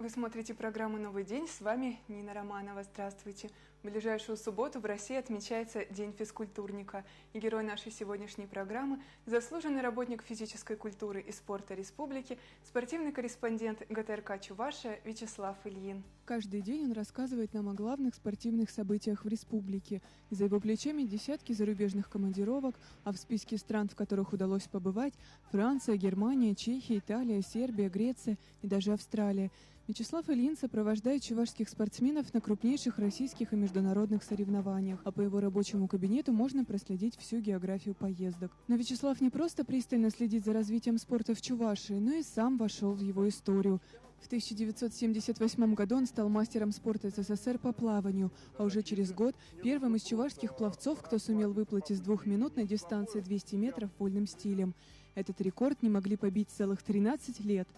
Вы смотрите программу «Новый день». С вами Нина Романова. Здравствуйте. В ближайшую субботу в России отмечается День физкультурника. И герой нашей сегодняшней программы – заслуженный работник физической культуры и спорта республики, спортивный корреспондент ГТРК Чувашия Вячеслав Ильин. Каждый день он рассказывает нам о главных спортивных событиях в республике. И за его плечами десятки зарубежных командировок, а в списке стран, в которых удалось побывать – Франция, Германия, Чехия, Италия, Сербия, Греция и даже Австралия. Вячеслав Ильин сопровождает чувашских спортсменов на крупнейших российских и международных соревнованиях, а по его рабочему кабинету можно проследить всю географию поездок. Но Вячеслав не просто пристально следит за развитием спорта в Чувашии, но и сам вошел в его историю. В 1978 году он стал мастером спорта СССР по плаванию, а уже через год первым из чувашских пловцов, кто сумел выплыть из 2 минут на дистанции 200 метров вольным стилем. Этот рекорд не могли побить целых 13 лет.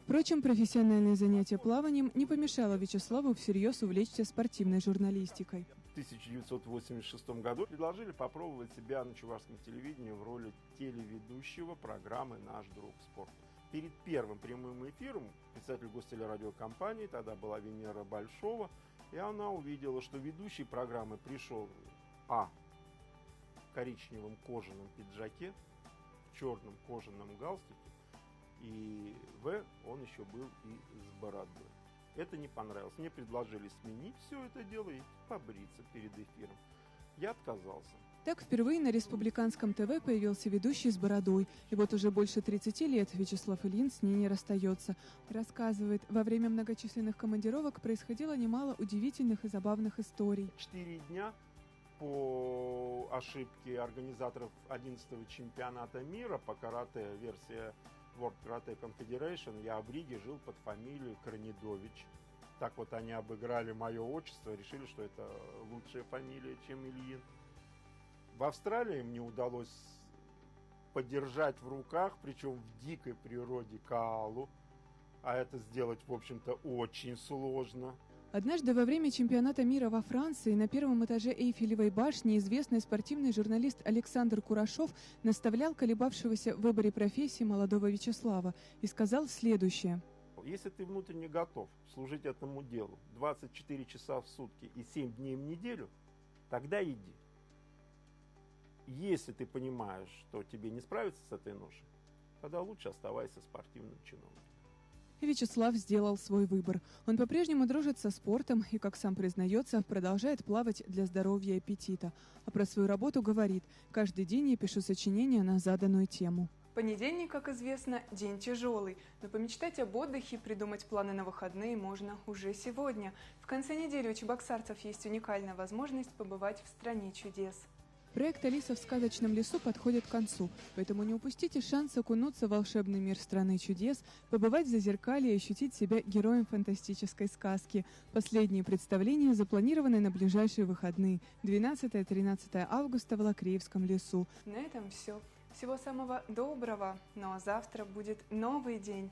Впрочем, профессиональное занятие плаванием не помешало Вячеславу всерьез увлечься спортивной журналистикой. В 1986 году предложили попробовать себя на чувашском телевидении в роли телеведущего программы «Наш друг спорт». Перед первым прямым эфиром председатель гостелерадиокомпании, тогда была Венера Большова, и она увидела, что ведущий программы пришел в коричневом кожаном пиджаке, в черном кожаном галстуке, и он еще был и с бородой. Это не понравилось. Мне предложили сменить все это дело и побриться перед эфиром. Я отказался. Так впервые на республиканском ТВ появился ведущий с бородой. И вот уже больше 30 лет Вячеслав Ильин с ней не расстается. Рассказывает, во время многочисленных командировок происходило немало удивительных и забавных историй. 4 дня по ошибке организаторов 11-го чемпионата мира по карате, версия World Karate Confederation, я в Риге жил под фамилией Корнедович. Так вот они обыграли мое отчество, решили, что это лучшая фамилия, чем Ильин. В Австралии мне удалось подержать в руках, причем в дикой природе, коалу. А это сделать, в общем-то, очень сложно. Однажды во время чемпионата мира во Франции на первом этаже Эйфелевой башни известный спортивный журналист Александр Курашов наставлял колебавшегося в выборе профессии молодого Вячеслава и сказал следующее. Если ты внутренне готов служить этому делу 24 часа в сутки и 7 дней в неделю, тогда иди. Если ты понимаешь, что тебе не справиться с этой ношей, тогда лучше оставайся спортивным чиновником. И Вячеслав сделал свой выбор. Он по-прежнему дружит со спортом и, как сам признается, продолжает плавать для здоровья и аппетита. А про свою работу говорит: «Каждый день я пишу сочинения на заданную тему». Понедельник, как известно, день тяжелый, но помечтать об отдыхе, придумать планы на выходные можно уже сегодня. В конце недели у чебоксарцев есть уникальная возможность побывать в стране чудес. Проект «Алиса в сказочном лесу» подходит к концу, поэтому не упустите шанс окунуться в волшебный мир страны чудес, побывать в Зазеркалье и ощутить себя героем фантастической сказки. Последние представления запланированы на ближайшие выходные 12-13 августа в Лакреевском лесу. На этом все. Всего самого доброго, но завтра будет новый день.